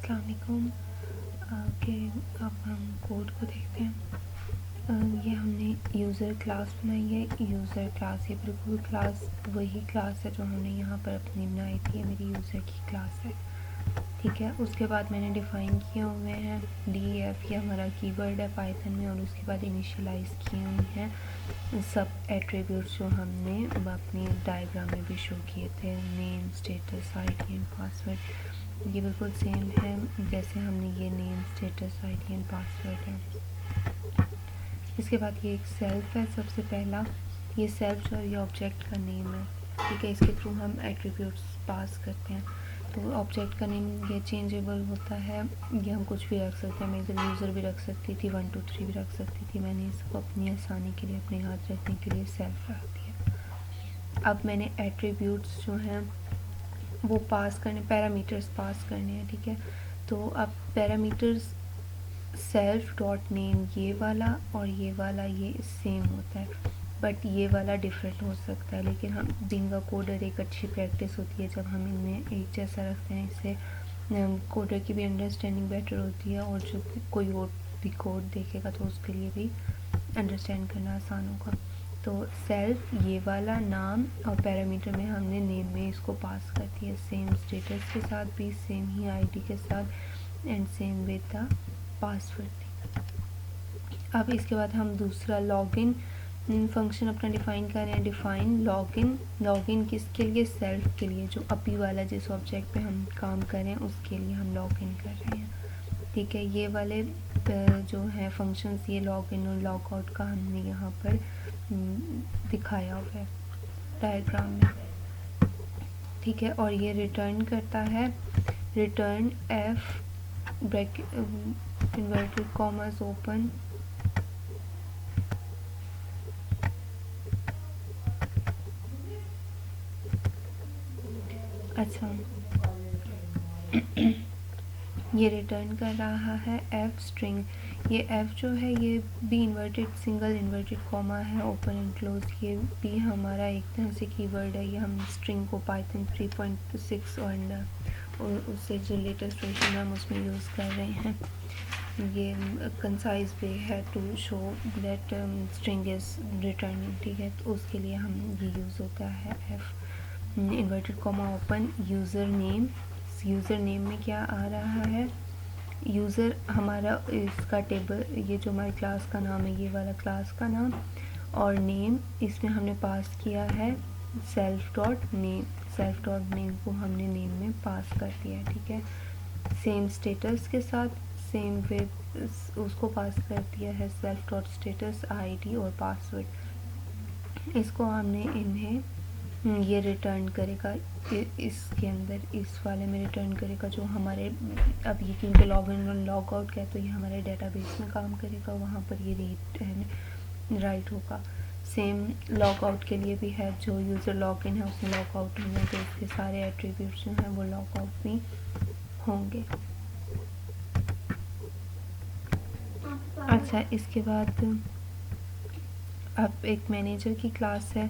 السلام علیکم. کہ اب ہم کوڈ کو دیکھتے ہیں. یہ ہم نے یوزر کلاس بنائی ہے. یوزر کلاس یہ بالکل کلاس وہی کلاس ہے جو ہم نے یہاں پر اپنی بنائی تھی. یہ میری یوزر کی کلاس ہے, ٹھیک ہے. اس کے بعد میں نے ڈیفائن کیے ہوئے ہیں ڈی ایف, یہ ہمارا کی ورڈ ہے پائتھن میں, اور اس کے بعد انیشلائز کیے ہوئے ہیں سب ایٹریبیوٹس جو ہم نے اپنی ڈائیگرام میں بھی شو کیے تھے, نیم, اسٹیٹس, آئی ڈی اینڈ پاسورڈ. یہ بالکل سیم ہے جیسے ہم نے یہ نیم, اسٹیٹس, آئی ڈی اینڈ پاسورڈ ہے. اس کے بعد یہ ایک سیلف ہے. سب سے پہلا یہ سیلف جو ہے یہ آبجیکٹ کا نیم ہے, ٹھیک ہے. اس کے تھرو ہم ایٹریبیوٹس پاس کرتے ہیں. تو آبجیکٹ کا نیم یہ چینجیبل ہوتا ہے, یہ ہم کچھ بھی رکھ سکتے ہیں. میں ادھر یوزر بھی رکھ سکتی تھی, 1 2 3 بھی رکھ سکتی تھی. میں نے اس کو اپنی آسانی کے لیے اپنے ہاتھ رکھنے کے لیے سیلف رکھ دیا. اب میں نے ایٹریبیوٹس جو ہیں وہ پاس کرنے, پیرامیٹرز پاس کرنے ہیں, ٹھیک ہے. تو اب پیرامیٹرز سیلف ڈاٹ نیم یہ والا اور یہ والا یہ سیم ہوتا ہے, بٹ یہ والا ڈفرینٹ ہو سکتا ہے. لیکن ہم بینگ اے کوڈر ایک اچھی پریکٹس ہوتی ہے جب ہم ان میں ایک جیسا رکھتے ہیں. اس سے کوڈر کی بھی انڈرسٹینڈنگ بیٹر ہوتی ہے, اور جو کوئی اور بھی کوڈ دیکھے گا تو اس کے لیے بھی انڈرسٹینڈ کرنا آسان ہوگا. تو سیلف یہ والا نام اور پیرامیٹر میں ہم نے نیم میں اس کو پاس کر دیا, سیم اسٹیٹس کے ساتھ بھی, سیم ہی آئی ڈی کے ساتھ, and same with the password. اب اس کے بعد ہم دوسرا لاگ ان فنکشن اپنا ڈیفائن کر رہے ہیں. ڈیفائن لاگ ان کس کے لیے, سیلف کے لیے, جو ابھی والا جس آبجیکٹ پہ ہم کام کر رہے ہیں اس کے لیے ہم لاگ ان کر رہے ہیں, ٹھیک ہے. یہ والے جو ہیں فنکشنز, یہ لاگ ان اور لاگ آؤٹ کا ہم نے یہاں پر دکھایا ہوا ہے ڈائیگرام میں, ٹھیک ہے. اور یہ ریٹرن کرتا ہے return if inverted commas open اچھا یہ ریٹرن کر رہا ہے ایف اسٹرنگ. یہ ایف جو ہے یہ بھی انورٹیڈ سنگل انورٹیڈ کوما ہے, اوپن اینڈ کلوز. یہ بھی ہمارا ایک طرح سے کی ورڈ ہے. یہ ہم اسٹرنگ کو پائتھن 3.6 اور اس سے جو لیٹسٹ ورژن ہم اس میں یوز کر رہے ہیں. یہ کنسائز وے ہے to show that string is returning, ٹھیک ہے. تو اس کے لیے ہم یہ یوز ہوتا ہے F inverted comma open user name. User name میں کیا آ رہا ہے, یوزر ہمارا اس کا ٹیبل, یہ جو ہماری کلاس کا نام ہے یہ والا کلاس کا نام, اور نیم اس میں ہم نے پاس کیا ہے self dot name. Self dot name کو ہم نے نیم میں پاس کر دیا ہے, ٹھیک ہے. سیم اسٹیٹس کے ساتھ سیم ود اس کو پاس کر دیا ہے سیلف ڈاٹ اسٹیٹس, آئی ڈی اور پاسورڈ. اس کو ہم نے انہیں یہ ریٹرن کرے گا اس کے اندر, اس والے میں ریٹرن کرے گا جو ہمارے اب یہ کیونکہ لاگ ان اور لاگ آؤٹ کا ہے تو یہ ہمارے ڈیٹا بیس میں کام کرے گا, وہاں پر یہ ریڈ رائٹ ہوگا. سیم لاگ آؤٹ کے لیے بھی ہے, جو یوزر لاگ ان ہے اس میں لاگ آؤٹ ہونا ہے تو اس کے سارے ایٹریبیوٹس جو ہیں وہ لاگ آؤٹ بھی ہوں گے. اچھا اس کے بعد اب ایک مینیجر کی کلاس ہے.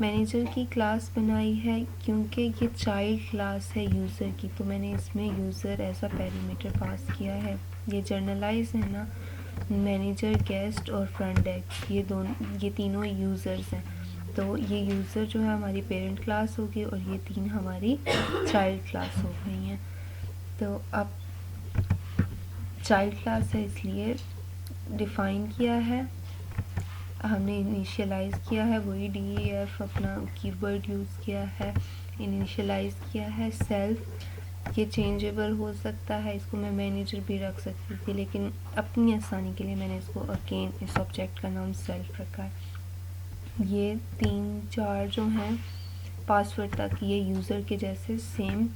مینیجر کی کلاس بنائی ہے کیونکہ یہ چائلڈ کلاس ہے یوزر کی, تو میں نے اس میں user as a parameter pass کیا ہے. یہ جرنلائز ہے نا, مینیجر, گیسٹ اور فرنٹ ڈیسک یہ تینوں یوزرز ہیں. تو یہ یوزر جو ہے ہماری پیرنٹ کلاس ہوگی اور یہ تین ہماری چائلڈ کلاس ہو گئی ہیں. تو اب چائلڈ کلاس ہے اس لیے ڈیفائن کیا ہے ہم نے, انیشیلائز کیا ہے وہی ڈی ایف اپنا کی ورڈ یوز کیا ہے, انیشیلائز کیا ہے سیلف. یہ چینجیبل ہو سکتا ہے, اس کو میں مینیجر بھی رکھ سکتی تھی لیکن اپنی آسانی کے لیے میں نے اس کو اگین اس آبجیکٹ کا نام سیلف رکھا ہے. یہ 3 4 جو ہیں پاسورڈ تک یہ یوزر کے جیسے سیم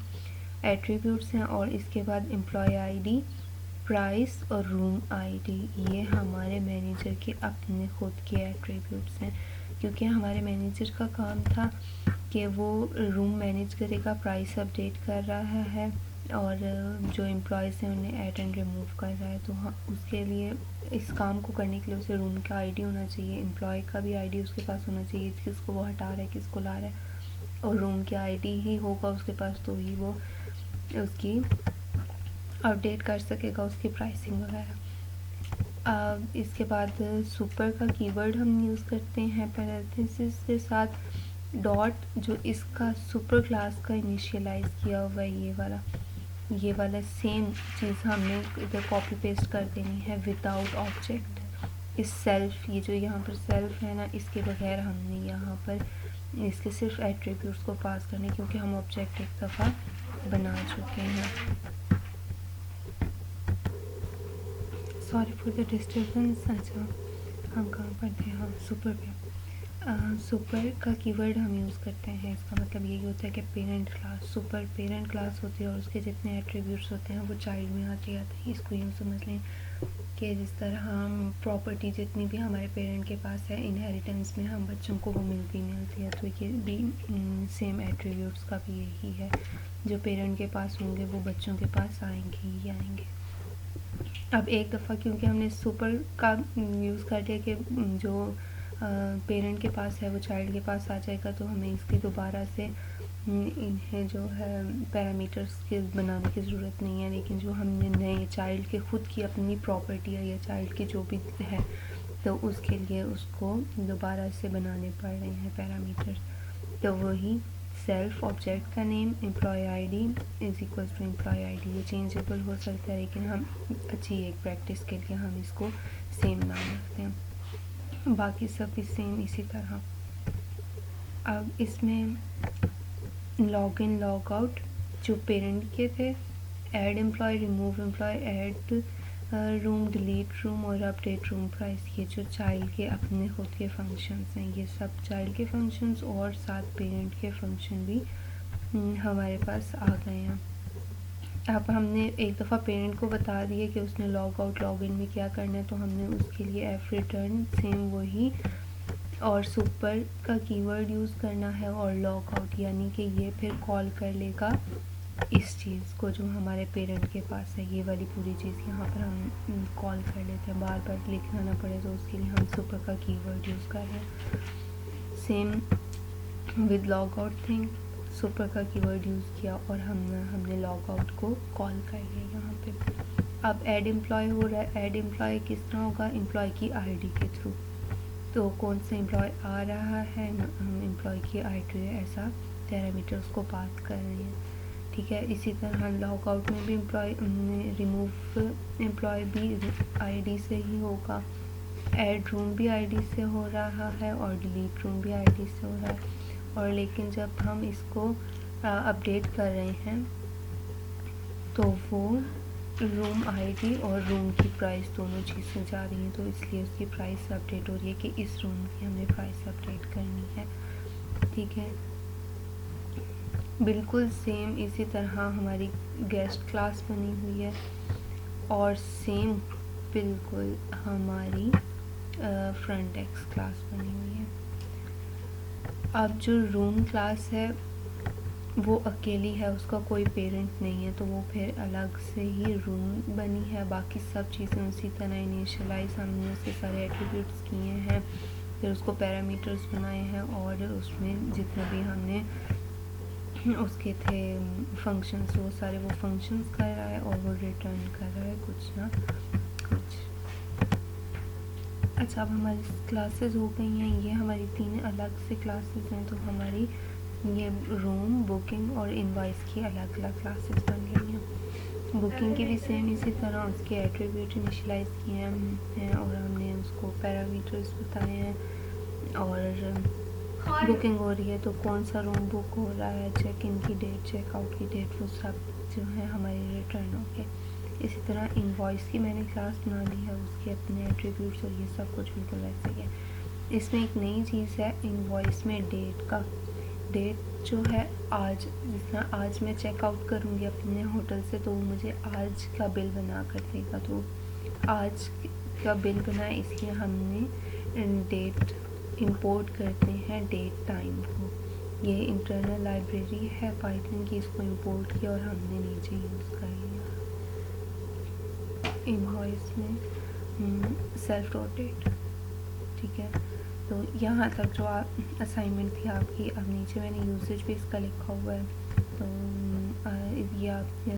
ایٹریبیوٹس ہیں, اور اس کے بعد امپلائی آئی ڈی, پرائس اور روم آئی ڈی یہ ہمارے مینیجر کے اپنے خود کے ایٹریبیوٹس ہیں. کیونکہ ہمارے مینیجر کا کام تھا کہ وہ روم مینیج کرے گا, پرائس اپڈیٹ کر رہا ہے, اور جو امپلائیز ہیں انہیں ایڈ اینڈ ریموو کر رہا ہے. تو اس کے لیے اس کام کو کرنے کے لیے اسے روم کا آئی ڈی ہونا چاہیے, امپلائی کا بھی آئی ڈی اس کے پاس ہونا چاہیے, کس کو وہ ہٹا رہا ہے کس کو لا رہا ہے, اور روم کی آئی ڈی ہی ہوگا اس کے پاس تو ہی وہ اس کی اپڈیٹ کر سکے گا اس کی پرائسنگ وغیرہ. اس کے بعد سپر کا کی ورڈ ہم یوز کرتے ہیں پیرنتھیسس کے ساتھ ڈاٹ, جو اس کا سپر کلاس کا انیشیلائز کیا ہوا ہے. یہ والا سیم چیز ہم نے ادھر کاپی پیسٹ کر دینی ہے وداؤٹ آبجیکٹ. اس سیلف, یہ جو یہاں پر سیلف ہے نا, اس کے بغیر ہم نے یہاں پر اس کے صرف ایٹریبیوٹس کو پاس کرنے, کیونکہ ہم آبجیکٹ ایک دفعہ بنا چکے ہیں. Sorry for the disturbance. اچھا ہم کہاں پر تھے؟ ہاں سپر پہ. سپر کا کی ورڈ ہم یوز کرتے ہیں, اس کا مطلب یہی ہوتا ہے کہ parent class, super parent class ہوتی ہے اور اس کے جتنے ایٹریبیوٹس ہوتے ہیں وہ چائلڈ میں آتے ہیں. اس کو یوں سمجھ لیں کہ جس طرح ہم پراپرٹی جتنی بھی ہمارے پیرنٹ کے پاس ہے, انہیریٹنس میں ہم بچوں کو وہ ملتی ہے, تو یہ بھی سیم ایٹریبیوٹس کا بھی یہی ہے. جو پیرنٹ کے پاس ہوں گے وہ بچوں کے پاس آئیں گے ہی آئیں گے. اب ایک دفعہ کیونکہ ہم نے سپر کا یوز کر لیا کہ جو پیرنٹ کے پاس ہے وہ چائلڈ کے پاس آ جائے گا, تو ہمیں اس کی دوبارہ سے انہیں جو ہے پیرامیٹرس کے بنانے کی ضرورت نہیں ہے. لیکن جو ہم نے نئے چائلڈ کے خود کی اپنی پراپرٹی ہے یا چائلڈ کی جو بھی ہے, تو اس کے لیے اس کو دوبارہ سے بنانے پڑ رہے ہیں پیرامیٹرس. تو وہی سیلف, آبجیکٹ کا نیم, employee I D is equals to employee I D. یہ چینجیبل ہو سکتا ہے لیکن ہم اچھی ایک پریکٹس کے لیے ہم اس کو سیم نام رکھتے ہیں. باقی سب بھی سیم اسی طرح. اب اس میں لاگ ان لاگ آؤٹ جو پیرنٹ کے تھے, add employee, remove employee, add room, delete room اور اپڈیٹ روم پرائس, یہ جو چائلڈ کے اپنے خود کے فنکشنز ہیں, یہ سب چائلڈ کے فنکشنز اور ساتھ پیرنٹ کے فنکشن بھی ہمارے پاس آ گئے ہیں. اب ہم نے ایک دفعہ پیرنٹ کو بتا دیا کہ اس نے لاگ آؤٹ لاگ ان میں کیا کرنا ہے, تو ہم نے اس کے لیے ایف ریٹرن سیم وہی اور سپر کا کی ورڈ یوز کرنا ہے اور لاگ آؤٹ, یعنی کہ یہ پھر کال کر لے گا اس چیز کو جو ہمارے پیرنٹ کے پاس ہے. یہ والی پوری چیز یہاں پر ہم کال کر لیتے ہیں, بار بار لکھنا نہ پڑے, تو اس کے لیے ہم سپر کا کی ورڈ یوز کر رہے ہیں. Same with log out thing, super کا کی ورڈ یوز کیا اور ہم نے لاگ آؤٹ کو کال کر لیا یہاں پہ. اب ایڈ امپلائی ہو رہا ہے. ایڈ امپلائی کس طرح ہوگا؟ امپلائی کی آئی ڈی کے تھرو. تو کون سا امپلائی آ رہا ہے, ہم امپلائی کی آئی ڈی ایسا پیرامیٹرس کو پاس کر رہے ہیں. ٹھیک ہے. اسی طرح لاگ آؤٹ میں بھی امپلائی, ریموو امپلائی بھی آئی ڈی سے ہی ہوگا, ایڈ روم بھی آئی ڈی سے ہو رہا ہے اور ڈیلیٹ روم بھی آئی ڈی سے ہو رہا ہے. اور لیکن جب ہم اس کو اپڈیٹ کر رہے ہیں تو وہ روم آئی ڈی اور روم کی پرائس دونوں چیزیں جا رہی ہیں, تو اس لیے اس کی پرائس اپڈیٹ ہو رہی ہے کہ اس روم کی ہم نے پرائس اپڈیٹ کرنی ہے. ٹھیک ہے. بالکل سیم اسی طرح ہماری گیسٹ کلاس بنی ہوئی ہے اور سیم بالکل ہماری فرنٹ ڈیسک کلاس بنی ہوئی ہے. اب جو روم کلاس ہے وہ اکیلی ہے, اس کا کوئی پیرنٹ نہیں ہے, تو وہ پھر الگ سے ہی روم بنی ہے. باقی سب چیزیں اسی طرح انیشلائز ہم نے اس کے سارے ایٹریبیوٹس کیے ہیں, پھر اس کو پیرامیٹرس بنائے ہیں اور اس میں جتنا بھی ہم نے اس کے تھے فنکشنز, وہ سارے وہ فنکشنز کر رہا ہے اور وہ ریٹرن کر رہا ہے کچھ نہ کچھ. اچھا, اب ہماری کلاسز ہو گئی ہیں. یہ ہماری 3 الگ سے کلاسز ہیں, تو ہماری یہ روم, بکنگ اور انوائس کی الگ الگ کلاسز بن گئی ہیں. بکنگ کی بھی سیم اسی طرح اس کے ایٹریبیوٹ انیشلائز کیے ہیں اور ہم نے اس کو پیرامیٹرز بتائے ہیں, اور بکنگ ہو رہی ہے تو کون سا روم بک ہو رہا ہے, چیک ان کی ڈیٹ, چیک آؤٹ کی ڈیٹ, وہ سب جو ہے ہماری ریٹرن ہو گئے. اسی طرح انوائس کی میں نے کلاس بنا لی ہے, اس کے اپنے ایٹریبیوٹس اور یہ سب کچھ بالکل ویسے ہی ہے. اس میں ایک نئی چیز ہے انوائس میں ڈیٹ کا. ڈیٹ جو ہے آج, جس طرح آج میں چیک آؤٹ کروں گی اپنے ہوٹل سے تو وہ مجھے آج کا بل بنا کر دے گا, تو آج کا بل بنائے اس لیے ہم نے ڈیٹ امپورٹ کرتے ہیں ڈیٹ ٹائم کو. یہ انٹرنل لائبریری ہے پائتھن کی, اس کو امپورٹ کیا اور ہم نے نیچے یوز کر لیا. انوائس میں سیلف روٹیٹ. ٹھیک ہے. تو یہاں تک جو آپ اسائنمنٹ تھی آپ کی, اب نیچے میں نے یوزیج بھی اس کا لکھا ہوا ہے, تو یہ آپ